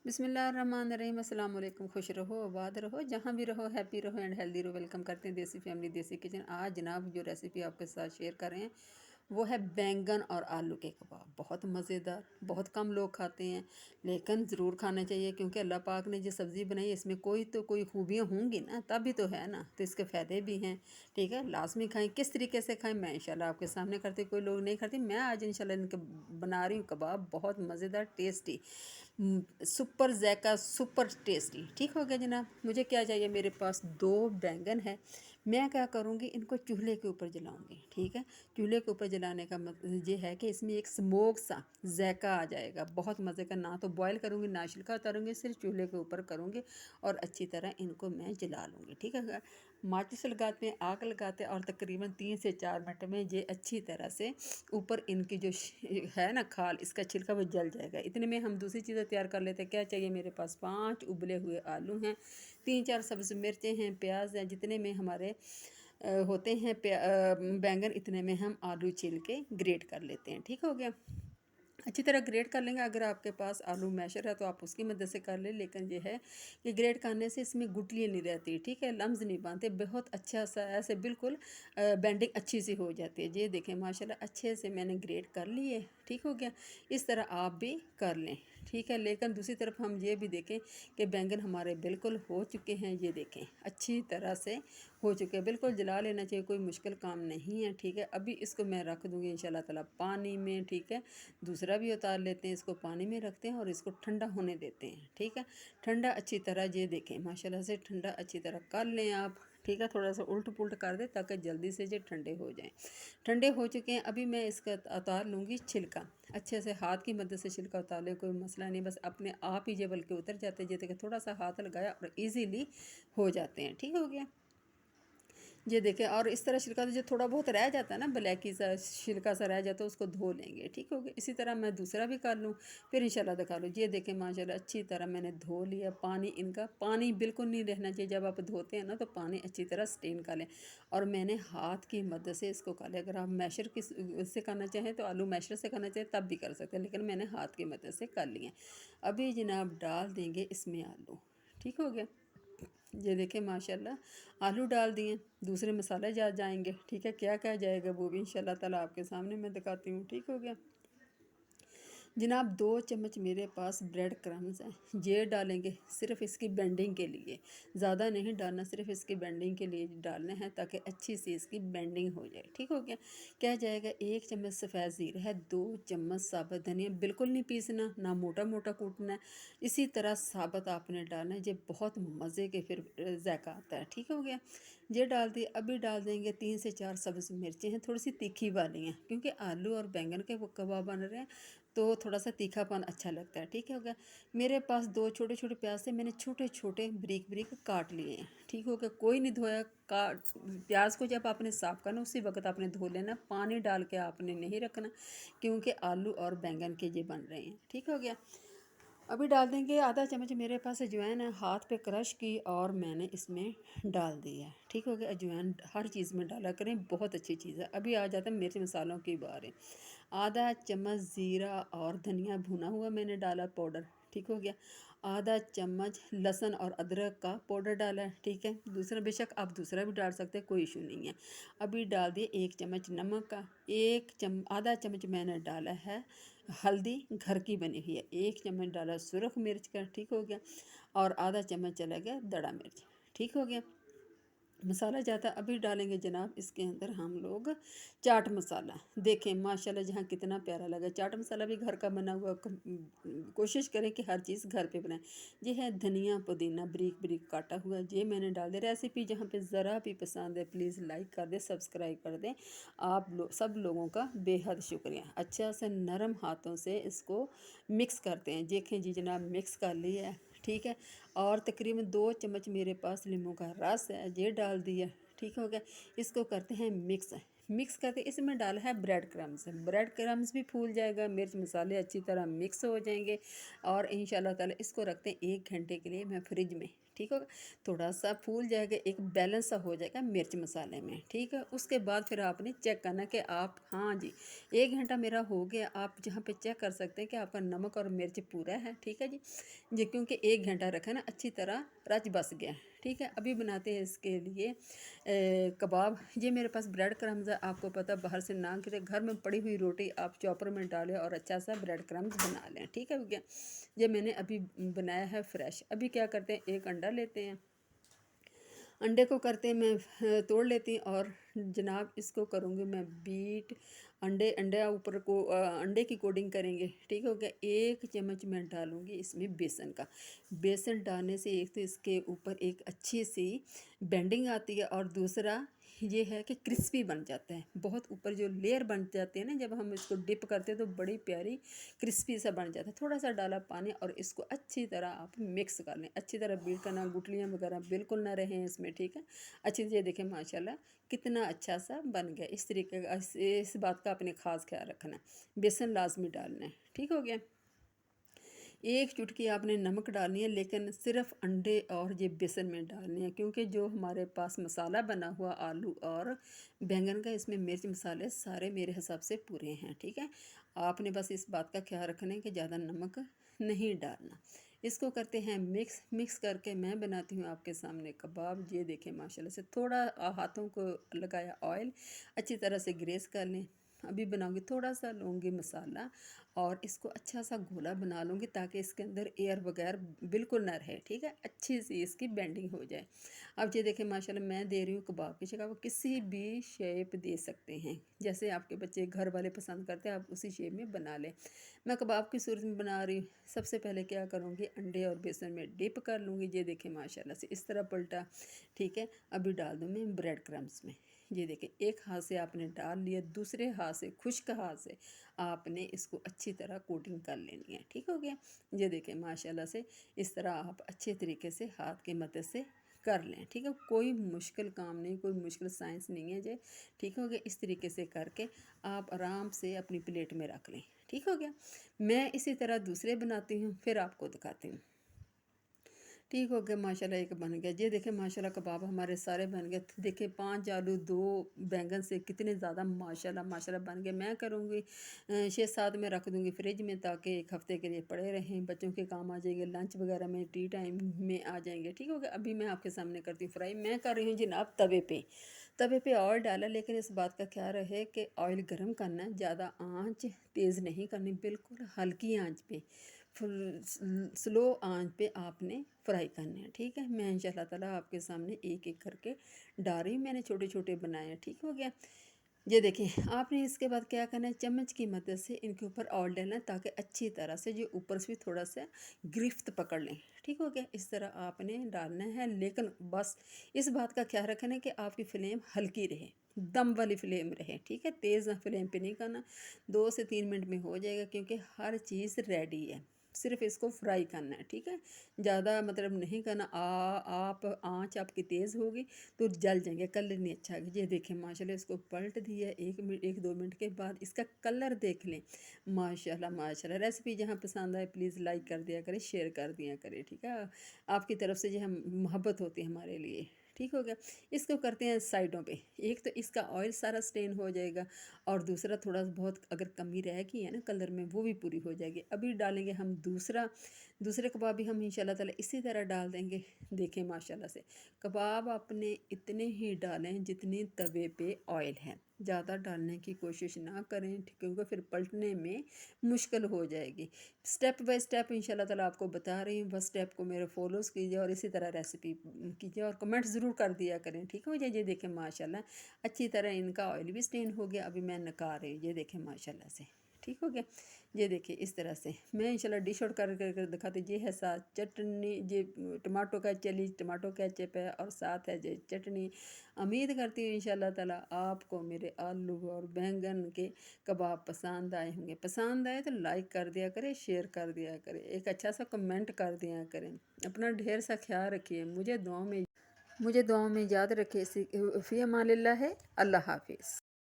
बिस्मिल्लाहिर्रहमानिर्रहीम। अस्सलाम वालेकुम। खुश रहो, आबाद रहो, जहाँ भी रहो, हैप्पी रहो एंड हेल्दी रहो। वेलकम करते हैं देसी फैमिली देसी किचन। आज जनाब जो रेसिपी आपके साथ शेयर कर रहे हैं वो है बैंगन और आलू के कबाब। बहुत मज़ेदार, बहुत कम लोग खाते हैं लेकिन ज़रूर खाना चाहिए क्योंकि अल्लाह पाक ने जो सब्ज़ी बनाई इसमें कोई तो कोई खूबियाँ होंगी ना, तभी तो है ना, तो इसके फ़ायदे भी हैं। ठीक है, लाजमी खाएं। किस तरीके से खाएं मैं इंशाल्लाह आपके सामने करती, कोई लोग नहीं करती, मैं आज इंशाल्लाह इनके बना रही हूँ कबाब। बहुत मज़ेदार, टेस्टी, सुपर जैका, सुपर टेस्टी। ठीक हो गया जनाब। मुझे क्या चाहिए, मेरे पास 2 बैंगन है। मैं क्या करूँगी, इनको चूल्हे के ऊपर जलाऊँगी। ठीक है, चूल्हे के ऊपर जलाने का मतलब ये है कि इसमें एक स्मोक सा जैका आ जाएगा, बहुत मज़े का। ना तो बॉयल करूँगी ना छिलका उतारूँगी, सिर्फ चूल्हे के ऊपर करूँगी और अच्छी तरह इनको मैं जला लूँगी। ठीक है, माचिस लगाते हैं, आग लगाते हैं और तकरीबन 3 से 4 मिनट में ये अच्छी तरह से ऊपर इनकी जो है ना खाल, इसका छिलका वो जल जाएगा। इतने में हम दूसरी चीज़ें तैयार कर लेते हैं। क्या चाहिए, मेरे पास 5 उबले हुए आलू हैं, 3-4 सब्ज़ मिर्चें हैं, प्याज हैं। जितने में हमारे होते हैं बैंगन, इतने में हम आलू छील के ग्रेट कर लेते हैं। ठीक हो गया, अच्छी तरह ग्रेट कर लेंगे। अगर आपके पास आलू मैशर है तो आप उसकी मदद से कर लें, लेकिन ये है कि ग्रेट करने से इसमें गुठलियाँ नहीं रहती। ठीक है, लम्स नहीं बनते, बहुत अच्छा सा ऐसे बिल्कुल बेंडिंग अच्छी सी हो जाती है। ये देखें माशाल्लाह अच्छे से मैंने ग्रेट कर लिए। ठीक हो गया, इस तरह आप भी कर लें। ठीक है, लेकिन दूसरी तरफ हम ये भी देखें कि बैंगन हमारे बिल्कुल हो चुके हैं। ये देखें अच्छी तरह से हो चुके हैं, बिल्कुल जला लेना चाहिए, कोई मुश्किल काम नहीं है। ठीक है, अभी इसको मैं रख दूँगी इंशाल्लाह ताला पानी में। ठीक है, दूसरा भी उतार लेते हैं, इसको पानी में रखते हैं और इसको ठंडा होने देते हैं। ठीक है, ठंडा अच्छी तरह, ये देखें माशाल्लाह से ठंडा अच्छी तरह कर लें आप। ठीक है, थोड़ा सा उल्ट पुल्ट कर दें ताकि जल्दी से ये ठंडे हो जाएं। ठंडे हो चुके हैं, अभी मैं इसका उतार लूँगी छिलका। अच्छे से हाथ की मदद से छिलका उतार लें, कोई मसला नहीं, बस अपने आप ही ये बल्कि उतर जाते हैं। जैसे कि थोड़ा सा हाथ लगाया और ईज़िली हो जाते हैं। ठीक हो गया, ये देखें। और इस तरह छिलका जो थोड़ा बहुत रह जाता है ना, ब्लैकी सा छिलका सा रह जाता है, उसको धो लेंगे। ठीक हो गया, इसी तरह मैं दूसरा भी कर लूँ फिर इंशाल्लाह दिखा लूँ। ये देखें माशाल्लाह अच्छी तरह मैंने धो लिया। पानी इनका, पानी बिल्कुल नहीं रहना चाहिए। जब आप धोते हैं ना तो पानी अच्छी तरह स्टेन कर लें और मैंने हाथ की मदद से इसको कर लिया। अगर आप मैशर की से करना चाहें तो आलू मैशर से करना चाहें तब भी कर सकते हैं, लेकिन मैंने हाथ की मदद से कर लिए। अभी जनाब डाल देंगे इसमें आलू। ठीक हो गया, ये देखें माशाल्लाह आलू डाल दिए, दूसरे मसाले जा जाएंगे। ठीक है, क्या क्या जाएगा वो भी इंशाल्लाह ताला आपके सामने मैं दिखाती हूँ। ठीक हो गया जनाब, 2 चम्मच मेरे पास ब्रेड क्रम्स हैं, ये डालेंगे सिर्फ इसकी बेंडिंग के लिए, ज़्यादा नहीं डालना, सिर्फ इसकी बेंडिंग के लिए डालने हैं ताकि अच्छी सी इसकी बेंडिंग हो जाए। ठीक हो गया, क्या जाएगा, 1 चम्मच सफ़ेद ज़ीरा है, 2 चम्मच साबुत धनिया, बिल्कुल नहीं पीसना ना मोटा मोटा कूटना है, इसी तरह साबुत आपने डालना है। ये बहुत मज़े के फिर जायका आता है। ठीक हो गया, ये डाल दिए। अभी डाल देंगे 3 से 4 सब्ज़ मिर्चें हैं, थोड़ी सी तीखी वाली हैं क्योंकि आलू और बैंगन के वो कबाब बन रहे हैं तो थोड़ा सा तीखापन अच्छा लगता है। ठीक हो गया, मेरे पास 2 छोटे छोटे प्याज से मैंने छोटे छोटे ब्रीक ब्रीक काट लिए हैं। ठीक हो गया, कोई नहीं धोया, काट प्याज को जब आपने साफ़ करना उसी वक्त आपने धो लेना, पानी डाल के आपने नहीं रखना क्योंकि आलू और बैंगन के ये बन रहे हैं। ठीक हो गया, अभी डाल देंगे आधा चम्मच मेरे पास अजवाइन है, हाथ पे क्रश की और मैंने इसमें डाल दिया है। ठीक हो गया, अजवाइन हर चीज़ में डाला करें, बहुत अच्छी चीज़ है। अभी आ जाता है मिर्च मसालों की बारी। आधा चम्मच ज़ीरा और धनिया भुना हुआ मैंने डाला पाउडर। ठीक हो गया, आधा चम्मच लहसुन और अदरक का पाउडर डाला है। ठीक है, दूसरा बेशक आप दूसरा भी डाल सकते हैं, कोई इशू नहीं है। अभी डाल दिए 1 चम्मच नमक का, आधा चम्मच मैंने डाला है हल्दी घर की बनी हुई है, 1 चम्मच डाला सुरख मिर्च का। ठीक हो गया, और आधा चम्मच चला गया दड़ा मिर्च। ठीक हो गया, मसाला जाता। अभी डालेंगे जनाब इसके अंदर हम लोग चाट मसाला। देखें माशाल्लाह जहाँ कितना प्यारा लगा। चाट मसाला भी घर का बना हुआ, कोशिश करें कि हर चीज़ घर पे बनाएं। ये है धनिया पुदीना ब्रीक ब्रीक काटा हुआ, ये मैंने डाल दिया। रेसिपी जहाँ पे ज़रा भी पसंद है प्लीज़ लाइक कर दें, सब्सक्राइब कर दें। सब लोगों का बेहद शुक्रिया। अच्छा से नरम हाथों से इसको मिक्स करते हैं। देखें जी जनाब, मिक्स कर लिया है। ठीक है, और तकरीबन 2 चम्मच मेरे पास नींबू का रस है, ये डाल दिया। ठीक हो गया, इसको करते हैं मिक्स। मिक्स करके इसमें डाला है ब्रेड क्रम्स भी फूल जाएगा, मिर्च मसाले अच्छी तरह मिक्स हो जाएंगे और इंशाल्लाह ताला इसको रखते हैं 1 घंटे के लिए मैं फ्रिज में। ठीक होगा, थोड़ा सा फूल जाएगा, एक बैलेंस सा हो जाएगा मिर्च मसाले में। ठीक है, उसके बाद फिर आपने चेक करना कि आप, हाँ जी 1 घंटा मेरा हो गया। आप जहाँ पे चेक कर सकते हैं कि आपका नमक और मिर्च पूरा है। ठीक है जी, ये क्योंकि 1 घंटा रखा ना, अच्छी तरह रच बस गया। ठीक है, अभी बनाते हैं इसके लिए कबाब। ये मेरे पास ब्रेड क्रम्स है, आपको पता बाहर से ना गिरे, घर में पड़ी हुई रोटी आप चॉपर में डालें और अच्छा सा ब्रेड क्रम्स बना लें। ठीक है भैया, ये मैंने अभी बनाया है फ्रेश। अभी क्या करते हैं, एक अंडा लेते हैं, अंडे को करते मैं तोड़ लेती हूँ और जनाब इसको करूँगी मैं बीट। अंडे ऊपर को अंडे की कोटिंग करेंगे। ठीक हो गया, 1 चम्मच मैं डालूँगी इसमें बेसन का। बेसन डालने से एक तो इसके ऊपर एक अच्छी सी बेंडिंग आती है और दूसरा ये है कि क्रिस्पी बन जाता है। बहुत ऊपर जो लेयर बन जाते हैं ना, जब हम इसको डिप करते हैं तो बड़ी प्यारी क्रिस्पी सा बन जाता है। थोड़ा सा डाला पानी और इसको अच्छी तरह आप मिक्स कर लें, अच्छी तरह बीट करना, गुठलियाँ वगैरह बिल्कुल ना रहें इसमें। ठीक है, अच्छी से देखें माशाल्लाह कितना अच्छा सा बन गया। इस तरीके का, इस बात का अपने ख़ास ख्याल रखना है, बेसन लाजमी डालना है। ठीक हो गया, 1 चुटकी आपने नमक डालनी है, लेकिन सिर्फ अंडे और ये बेसन में डालनी है, क्योंकि जो हमारे पास मसाला बना हुआ आलू और बैंगन का, इसमें मिर्च मसाले सारे मेरे हिसाब से पूरे हैं। ठीक है, आपने बस इस बात का ख्याल रखना है कि ज़्यादा नमक नहीं डालना। इसको करते हैं मिक्स करके मैं बनाती हूँ आपके सामने कबाब। ये देखें माशाल्लाह से, थोड़ा हाथों को लगाया ऑयल, अच्छी तरह से ग्रेस कर लें। अभी बनाऊंगी, थोड़ा सा लूँगी मसाला और इसको अच्छा सा घोला बना लूँगी ताकि इसके अंदर एयर वगैरह बिल्कुल ना रहे। ठीक है, अच्छी सी इसकी बेंडिंग हो जाए। अब ये देखें माशाल्लाह मैं दे रही हूँ कबाब की जगह, वो किसी भी शेप दे सकते हैं, जैसे आपके बच्चे घर वाले पसंद करते हैं आप उसी शेप में बना लें। मैं कबाब की सूरत में बना रही हूँ। सबसे पहले क्या करूँगी, अंडे और बेसन में डिप कर लूँगी। ये देखें माशाल्लाह से इस तरह पलटा। ठीक है, अभी डाल दूँ मैं ब्रेड क्रम्स में। ये देखें, एक हाथ से आपने डाल लिया, दूसरे हाथ से, खुश्क हाथ से आपने इसको अच्छी तरह कोटिंग कर लेनी है। ठीक हो गया, ये देखें माशाल्लाह से इस तरह आप अच्छे तरीके से हाथ की मदद से कर लें। ठीक है, कोई मुश्किल काम नहीं, कोई मुश्किल साइंस नहीं है ये। ठीक हो गया, इस तरीके से करके आप आराम से अपनी प्लेट में रख लें। ठीक हो गया, मैं इसी तरह दूसरे बनाती हूँ, फिर आपको दिखाती हूँ। ठीक हो गया माशाल्लाह, एक बन गया। ये देखें माशाल्लाह कबाब हमारे सारे बन गए। देखिए 5 आलू 2 बैंगन से कितने ज़्यादा माशाल्लाह माशाल्लाह बन गए। मैं करूँगी 6-7 में रख दूँगी फ्रिज में, ताकि 1 हफ़्ते के लिए पड़े रहें, बच्चों के काम आ जाएंगे, लंच वगैरह में, टी टाइम में आ जाएंगे। ठीक हो गया, अभी मैं आपके सामने करती हूँ फ्राई। मैं कर रही हूँ जनाब तवे पे ऑयल डाला, लेकिन इस बात का ख्याल रहे कि ऑयल गर्म करना है, ज़्यादा आंच तेज़ नहीं करनी, बिल्कुल हल्की आंच पे, फुल स्लो आंच पे आपने फ्राई करने हैं। ठीक है, मैं इंशाल्लाह ताला आपके सामने एक एक करके डाल रही हूँ, मैंने छोटे छोटे बनाए हैं। ठीक हो गया, ये देखें आपने इसके बाद क्या करना है, चम्मच की मदद से इनके ऊपर ऑयल डालना है ताकि अच्छी तरह से जो ऊपर से भी थोड़ा सा गिरफ्त पकड़ लें। ठीक हो गया, इस तरह आपने डालना है, लेकिन बस इस बात का ख्याल रखना है कि आपकी फ्लेम हल्की रहे, दम वाली फ्लेम रहे। ठीक है, तेज़ फ्लेम पे नहीं करना। 2 से 3 मिनट में हो जाएगा, क्योंकि हर चीज़ रेडी है, सिर्फ इसको फ्राई करना है। ठीक है, ज़्यादा मतलब नहीं करना। आप आँच आपकी तेज़ होगी तो जल जाएंगे, कलर नहीं अच्छा है। ये देखें माशाल्लाह, इसको पलट दिया, 1-2 मिनट के बाद इसका कलर देख लें। माशाल्लाह माशाल्लाह, रेसिपी जहाँ पसंद आए प्लीज़ लाइक कर दिया करें, शेयर कर दिया करें। ठीक है, आपकी तरफ से जो हम मोहब्बत होती है हमारे लिए। ठीक हो गया, इसको करते हैं साइडों पे। एक तो इसका ऑयल सारा स्टेन हो जाएगा और दूसरा थोड़ा बहुत अगर कमी रह गई है ना कलर में, वो भी पूरी हो जाएगी। अभी डालेंगे हम दूसरे कबाब भी हम इंशाल्लाह ताला इसी तरह डाल देंगे। देखें माशाल्लाह से कबाब आपने इतने ही डालें जितनी तवे पे ऑयल है, ज़्यादा डालने की कोशिश ना करें, क्योंकि फिर पलटने में मुश्किल हो जाएगी। स्टेप बाय स्टेप इंशाल्लाह ताला आपको बता रही हूँ, बस स्टेप को मेरे फॉलोज़ कीजिए और इसी तरह रेसिपी कीजिए और कमेंट ज़रूर कर दिया करें। ठीक हो जाए, ये देखें माशाल्लाह अच्छी तरह इनका ऑयल भी स्टेन हो गया। अभी मैं निकाल रही हूँ, ये देखें माशाल्लाह से। ठीक हो गया, ये देखिए इस तरह से मैं इंशाल्लाह डिश आउट कर दिखाती। ये है साथ चटनी, ये टमाटो का चिली टमाटो केचप है और साथ है ये चटनी। उम्मीद करती हूँ इंशाल्लाह ताला आपको मेरे आलू और बैंगन के कबाब पसंद आए होंगे। पसंद आए तो लाइक कर दिया करें, शेयर कर दिया करें, एक अच्छा सा कमेंट कर दिया करें। अपना ढेर सा ख्याल रखिए, मुझे दुआओं में याद रखिए। फ़ी अमानिल्लाह है, अल्लाह हाफिज़।